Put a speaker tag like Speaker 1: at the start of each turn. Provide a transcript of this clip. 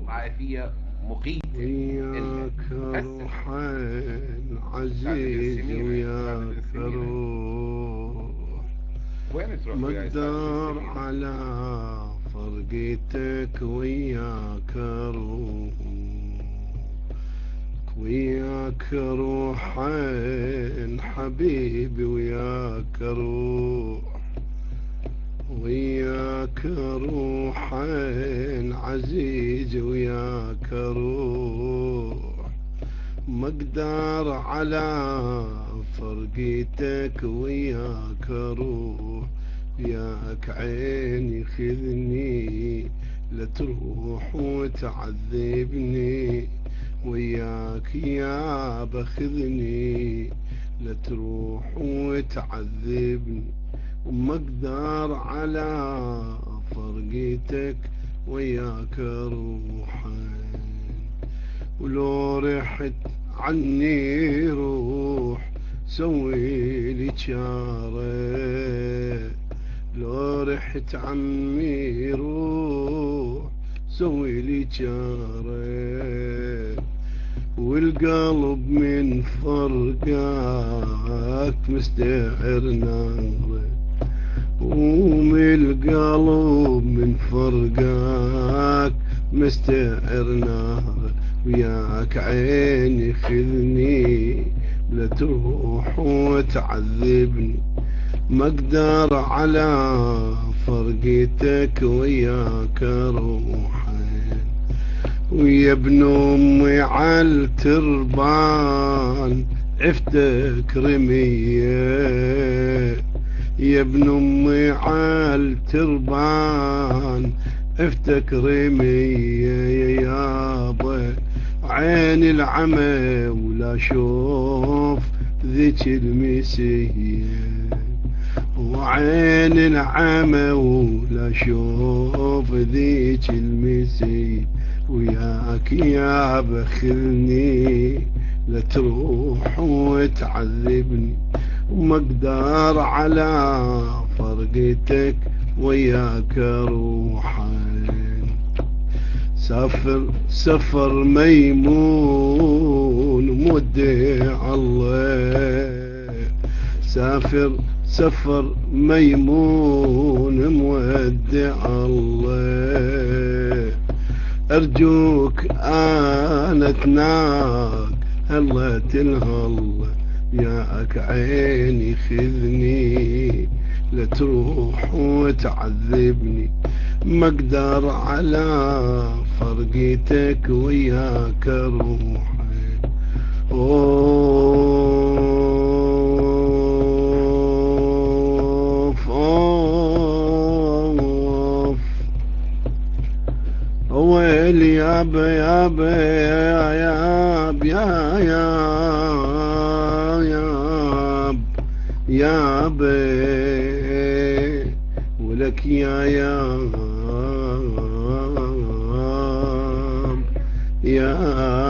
Speaker 1: وعافية مقيتة.
Speaker 2: وياك روحين عزيز وياك روح،
Speaker 1: وين تروح
Speaker 2: ما
Speaker 1: ويا سعادة
Speaker 2: اقدر
Speaker 1: السمينة؟
Speaker 2: على فرقتك وياك روح، وياك روحين حبيبي وياك روح، وياك روحين عزيز وياك روح، ما اقدر على فرقتك وياك روح، وياك عيني خذني لا تروح وتعذبني، وياك يا بخذني لا تروح وتعذبني، وما اقدر على فرقتك وياك روحين، ولو رحت عني روح سوي لي جاره، لو رحت عمي روح سوي لي جاره، والقلب من فرقك مستعر ناره، ومن القلب من فرقك مستعر ناره، وياك عيني خذني لا تروح وتعذبني، ما اقدر على فرقتك وياك روحين، ويا ابن امي عالتربان عفتك رميه، يا ابن امي عالتربان عفتك رميه، يا يابا عين العمى ولا شوف ذيك المسيه، وعين العمى ولا شوف ذيك المسيه، وياك يا بخلني لا تروح وتعذبني، وما اقدر على فرقتك وياك روحين، سافر سفر ميمون مودع الله، سافر سفر ميمون مودع الله، أرجوك أنا تناك هلا تنهلا، ياك عيني خذني لا تروح وتعذبني، ما اقدر على فرقتك وياك روحي، اوف اوف ويل ياب ياب يا ياب يا ياب ياب ولك يا ياب يا